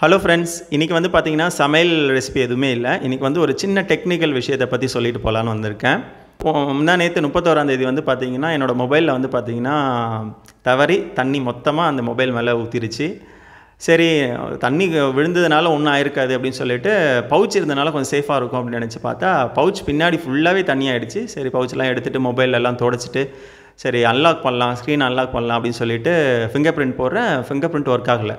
Hello friends, இன்றைக்கி வந்து பார்த்திங்கன்னா சமையல் ரெசிபி எதுவுமே இல்லை. இன்றைக்கி வந்து ஒரு சின்ன டெக்னிக்கல் விஷயத்தை பற்றி சொல்லிட்டு போகலான்னு வந்திருக்கேன். நேற்று 31ஆம் தேதி வந்து பார்த்திங்கன்னா என்னோடய மொபைலில் வந்து பார்த்திங்கன்னா தவறி தண்ணி மொத்தமாக அந்த மொபைல் மேலே ஊற்றிருச்சு. சரி, தண்ணி விழுந்ததுனால ஒன்றும் ஆயிருக்காது அப்படின்னு சொல்லிட்டு பவுச் இருந்தனால கொஞ்சம் சேஃபாக இருக்கும் அப்படின்னு நினச்சி பார்த்தா பவுச் பின்னாடி ஃபுல்லாகவே தண்ணி ஆகிடுச்சு. சரி, பவுச்செலாம் எடுத்துகிட்டு மொபைலெல்லாம் துடைச்சிட்டு சரி அன்லாக் பண்ணலாம், ஸ்க்ரீன் அன்லாக் பண்ணலாம் அப்படின்னு சொல்லிட்டு ஃபிங்கர் பிரிண்ட் போடுறேன். ஃபிங்கர் பிரிண்ட் ஒர்க் ஆகலை.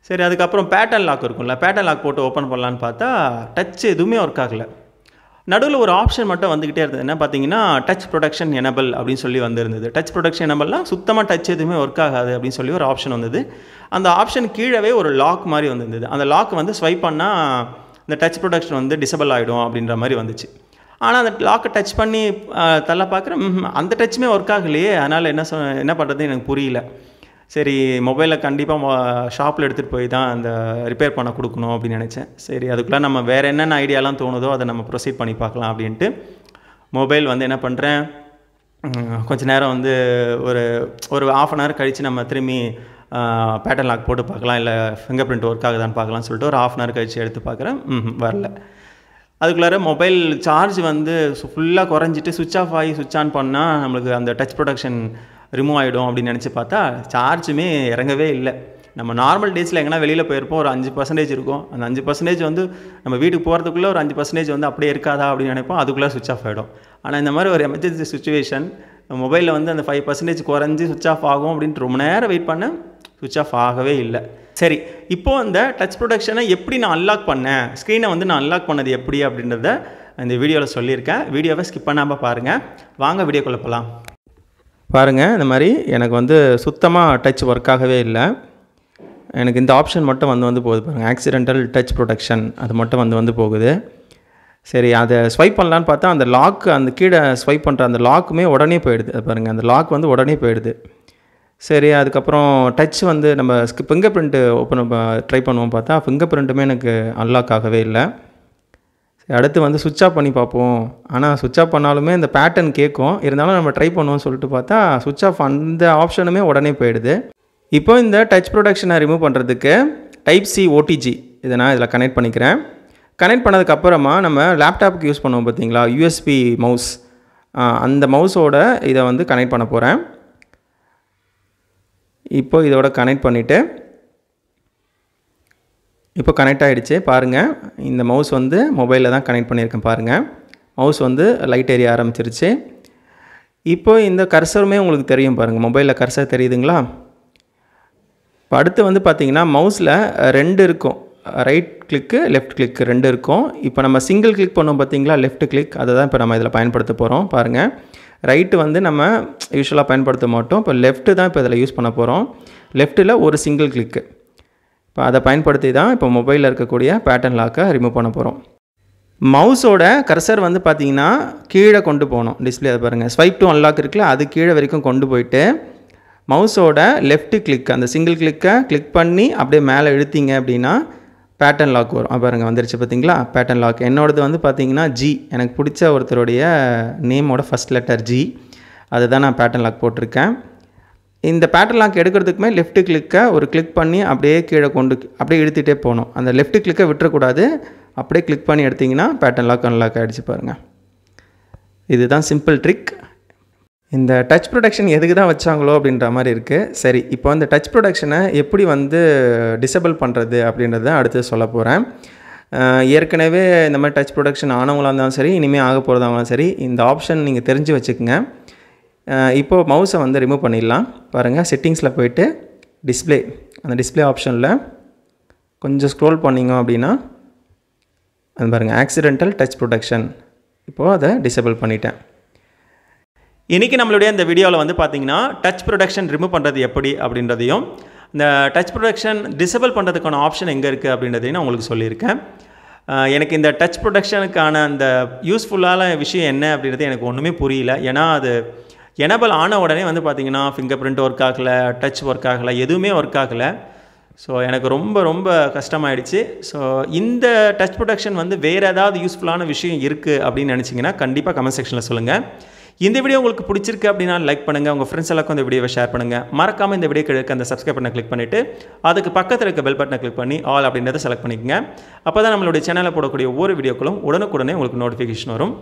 சரி, அதுக்கப்புறம் பேட்டர்ன் லாக் இருக்கும்ல, பேட்டர்ன் லாக் போட்டு ஓப்பன் பண்ணலான்னு பார்த்தா டச் எதுவுமே ஒர்க் ஆகலை. நடுவில் ஒரு ஆப்ஷன் மட்டும் வந்துக்கிட்டே இருந்தது. என்ன பார்த்தீங்கன்னா டச் ப்ரொடக்ஷன் எனபிள் அப்படின்னு சொல்லி வந்திருந்தது. டச் ப்ரொடக்ஷன் எனபிள்னால் சுத்தமாக டச் எதுவுமே ஒர்க் ஆகாது அப்படின்னு சொல்லி ஒரு ஆப்ஷன் வந்தது. அந்த ஆப்ஷன் கீழவே ஒரு லாக் மாதிரி வந்திருந்தது. அந்த லாக் வந்து ஸ்வைப் பண்ணால் இந்த டச் ப்ரொடக்ஷன் வந்து டிசபிள் ஆகிடும் அப்படின்ற மாதிரி வந்துச்சு. ஆனால் அந்த லாக்கை டச் பண்ணி தள்ள பார்க்குறேன், அந்த டச்சுமே ஒர்க் ஆகலையே. அதனால் என்ன பண்ணுறது எனக்கு புரியல. சரி, மொபைலை கண்டிப்பாக ஷாப்பில் எடுத்துகிட்டு போய் தான் அந்த ரிப்பேர் பண்ண கொடுக்கணும் அப்படின்னு நினச்சேன். சரி, அதுக்குள்ளே நம்ம வேறு என்னென்ன ஐடியாலாம் தோணுதோ அதை நம்ம ப்ரொசீட் பண்ணி பார்க்கலாம் அப்படின்ட்டு மொபைல் வந்து என்ன பண்ணுறேன், கொஞ்சம் நேரம் வந்து ஒரு ½ hour கழித்து நம்ம திரும்பி பேட்டர்ன் லாக் போட்டு பார்க்கலாம், இல்லை ஃபிங்கர் பிரிண்ட் ஒர்க் ஆகுதான்னு பார்க்கலாம்னு சொல்லிட்டு ஒரு ½ hour கழித்து எடுத்து பார்க்குறேன். வரல. அதுக்குள்ளார மொபைல் சார்ஜ் வந்து ஃபுல்லாக குறைஞ்சிட்டு சுவிட்ச் ஆஃப் ஆகி சுவிட்ச் ஆன் பண்ணால் நம்மளுக்கு அந்த டச் ப்ரொடக்ஷன் ரிமூவ் ஆகிடும் அப்படின்னு நினச்சி பார்த்தா சார்ஜுமே இறங்கவே இல்லை. நம்ம நார்மல் டேஸில் எங்கன்னா வெளியில் போயிருப்போம், ஒரு 5% இருக்கும். அந்த 5% வந்து நம்ம வீட்டுக்கு போகிறதுக்குள்ளே ஒரு 5% வந்து அப்படியே இருக்காதா அப்படின்னு நினைப்போம். அதுக்குள்ளே சுவிட்ச் ஆஃப் ஆகிடும். ஆனால் இந்த மாதிரி ஒரு எமர்ஜென்சி சுச்சுவேஷன் மொபைலில் வந்து அந்த 5% குறைஞ்சி சுவிட்ச் ஆஃப் ஆகும் அப்படின்ட்டு ரொம்ப நேரம் வெயிட் பண்ணேன். சுவிட்ச் ஆஃப் ஆகவே இல்லை. சரி, இப்போது அந்த டச் ப்ரொடக்ஷனை எப்படி நான் அன்லாக் பண்ணேன், ஸ்க்ரீனை வந்து நான் அன்லாக் பண்ணது எப்படி அப்படின்றத இந்த வீடியோவில் சொல்லியிருக்கேன். வீடியோவை ஸ்கிப் பண்ணாமல் பாருங்கள். வாங்க வீடியோக்குள்ளே போகலாம். பாருங்கள், இந்த மாதிரி எனக்கு வந்து சுத்தமாக டச் ஒர்க் ஆகவே இல்லை. எனக்கு இந்த ஆப்ஷன் மட்டும் வந்து போகுது பாருங்கள், ஆக்சிடென்டல் டச் ப்ரொடக்ஷன், அது மட்டும் வந்து போகுது. சரி, அதை ஸ்வைப் பண்ணலான்னு பார்த்தா அந்த லாக், அந்த கீழே ஸ்வைப் பண்ணுற அந்த லாக்குமே உடனே போயிடுது. அது பாருங்கள், அந்த லாக் வந்து உடனே போயிடுது. சரி, அதுக்கப்புறம் டச் வந்து நம்ம ஃபிங்கர் பிரிண்ட்டு ட்ரை பண்ணுவோம் பார்த்தா ஃபிங்கர் பிரிண்ட்டுமே எனக்கு அன்லாக் ஆகவே இல்லை. அடுத்து வந்து சுவிட்ச் ஆஃப் பண்ணி பார்ப்போம். ஆனால் சுவிட்ச் ஆஃப் பண்ணாலுமே இந்த பேட்டர்ன் கேட்கும். இருந்தாலும் நம்ம ட்ரை பண்ணுவோம்னு சொல்லிட்டு பார்த்தா சுவிட்ச் ஆஃப் அந்த ஆப்ஷனுமே உடனே போயிடுது. இப்போ இந்த டச் ப்ரொடக்ஷனை ரிமூவ் பண்ணுறதுக்கு Type-C OTG இதை நான் இதில் கனெக்ட் பண்ணிக்கிறேன். கனெக்ட் பண்ணதுக்கப்புறமா நம்ம லேப்டாப்புக்கு யூஸ் பண்ணுவோம் பார்த்தீங்களா, USB மவுஸ், அந்த மவுஸோட இதை வந்து கனெக்ட் பண்ண போகிறேன். இப்போ இதோட கனெக்ட் பண்ணிவிட்டு இப்போ கனெக்ட் ஆகிடுச்சு. பாருங்கள், இந்த மவுஸ் வந்து மொபைலில் தான் கனெக்ட் பண்ணியிருக்கேன். பாருங்கள், மவுஸ் வந்து லைட் எரிய ஆரம்பிச்சிருச்சு. இப்போ இந்த கர்சருமே உங்களுக்கு தெரியும் பாருங்கள், மொபைலில் கர்சர் தெரியுதுங்களா. இப்போ அடுத்து வந்து பார்த்திங்கன்னா மவுஸில் 2 இருக்கும், ரைட் கிளிக்கு லெஃப்ட் கிளிக்கு 2 இருக்கும். இப்போ நம்ம சிங்கிள் கிளிக் பண்ணோம் பார்த்திங்களா, லெஃப்ட் கிளிக், அதை தான் இப்போ நம்ம இதில் பயன்படுத்த போகிறோம். பாருங்கள், ரைட்டு வந்து நம்ம யூஸ்வலாக பயன்படுத்த மாட்டோம். இப்போ லெஃப்ட்டு தான் இப்போ இதில் யூஸ் பண்ண போகிறோம். லெஃப்ட்டில் ஒரு சிங்கிள் கிளிக்கு, இப்போ அதை பயன்படுத்தி தான் இப்போ மொபைலில் இருக்கக்கூடிய பேட்டர்ன் லாக்கை ரிமூவ் பண்ண போகிறோம். மவுஸோட கர்சர் வந்து பார்த்திங்கன்னா கீழே கொண்டு போகணும். டிஸ்பிளே அதை பாருங்கள், ஸ்வைப் டு அன்லாக் இருக்குல்ல, அது கீழே வரைக்கும் கொண்டு போயிட்டு மவுஸோட லெஃப்ட் கிளிக், அந்த சிங்கிள் கிளிக்கை கிளிக் பண்ணி அப்படியே மேலே இழுத்தீங்க அப்படின்னா பேட்டர்ன் லாக் வரும். பாருங்கள், வந்துருச்சு பார்த்தீங்களா பேட்டர்ன் லாக். என்னோடது வந்து பார்த்திங்கன்னா G, எனக்கு பிடிச்ச ஒருத்தருடைய நேமோட ஃபஸ்ட் லெட்டர் G, அதுதான் நான் பேட்டர்ன் லாக் போட்டிருக்கேன். இந்த பேட்டர்ன் லாக் எடுக்கிறதுக்குமே லெஃப்ட் கிளிக்கை ஒரு கிளிக் பண்ணி அப்படியே கீழே அப்படியே இழுத்துகிட்டே போகணும். அந்த லெஃப்ட் கிளிக்கை விட்டுறக்கூடாது. அப்படியே கிளிக் பண்ணி எடுத்திங்கன்னா பேட்டர்ன் லாக் அன்லாக் ஆகிடுச்சு பாருங்கள். இதுதான் சிம்பிள் ட்ரிக். இந்த டச் ப்ரொடக்ஷன் எதுக்கு தான் வச்சாங்களோ அப்படின்ற மாதிரி இருக்குது. சரி, இப்போ அந்த டச் ப்ரொடக்ஷனை எப்படி வந்து டிசபிள் பண்ணுறது அப்படின்றத அடுத்து சொல்ல போகிறேன். ஏற்கனவே இந்த மாதிரி டச் ப்ரொடக்ஷன் ஆனவங்களாக இருந்தாலும் சரி, இனிமேல் ஆக போகிறதாங்களும் சரி, இந்த ஆப்ஷன் நீங்கள் தெரிஞ்சு வச்சுக்கோங்க. இப்போது மவுஸை வந்து ரிமூவ் பண்ணிடலாம். பாருங்கள், செட்டிங்ஸில் போய்ட்டு டிஸ்பிளே, அந்த டிஸ்பிளே ஆப்ஷனில் கொஞ்சம் ஸ்க்ரோல் பண்ணிங்க அப்படின்னா அது பாருங்கள், ஆக்சிடென்டல் டச் ப்ரொடக்ஷன், இப்போது அதை டிசபிள் பண்ணிட்டேன். இன்றைக்கி நம்மளுடைய இந்த வீடியோவில் வந்து பார்த்திங்கன்னா டச் ப்ரொடக்ஷன் ரிமூவ் பண்ணுறது எப்படி அப்படின்றதையும், இந்த டச் ப்ரொடக்ஷன் டிசபிள் பண்ணுறதுக்கான ஆப்ஷன் எங்கே இருக்குது அப்படின்றதையும் நான் உங்களுக்கு சொல்லியிருக்கேன். எனக்கு இந்த டச் ப்ரொடக்ஷனுக்கான அந்த யூஸ்ஃபுல்லான விஷயம் என்ன அப்படின்றது எனக்கு ஒன்றுமே புரியல. ஏன்னா அது எனபிள் ஆன உடனே வந்து பார்த்திங்கன்னா ஃபிங்கர் பிரிண்ட் ஒர்க் ஆகலை, டச் ஒர்க் ஆகலை, எதுவுமே ஒர்க் ஆகலை. ஸோ எனக்கு ரொம்ப ரொம்ப கஷ்டமாயிடுச்சு. ஸோ இந்த டச் ப்ரொடக்ஷன் வந்து வேறு ஏதாவது யூஸ்ஃபுல்லான விஷயம் இருக்குது அப்படின்னு நினச்சிங்கன்னா கண்டிப்பாக கமெண்ட் செக்ஷனில் சொல்லுங்கள். இந்த வீடியோ உங்களுக்கு பிடிச்சிருக்கு அப்படின்னா லைக் பண்ணுங்கள், உங்கள் ஃப்ரெண்ட்ஸ் எல்லாருக்கும் இந்த வீடியோவை ஷேர் பண்ணுங்கள். மறக்காமல் இந்த வீடியோக்கு இருக்க அந்த சப்ஸ்கிரைப் பண்ண கிளிக் பண்ணிவிட்டு அதுக்கு பக்கத்தில் இருக்க பெல் பட்டனை கிளிக் பண்ணி ஆல் அப்படின்றத செலக்ட் பண்ணிக்கங்க. அப்போ தான் நம்மளுடைய சேனலில் போடக்கூடிய ஒவ்வொரு வீடியோக்களும் உடனுக்குடனே உங்களுக்கு நோட்டிஃபிகேஷன் வரும்.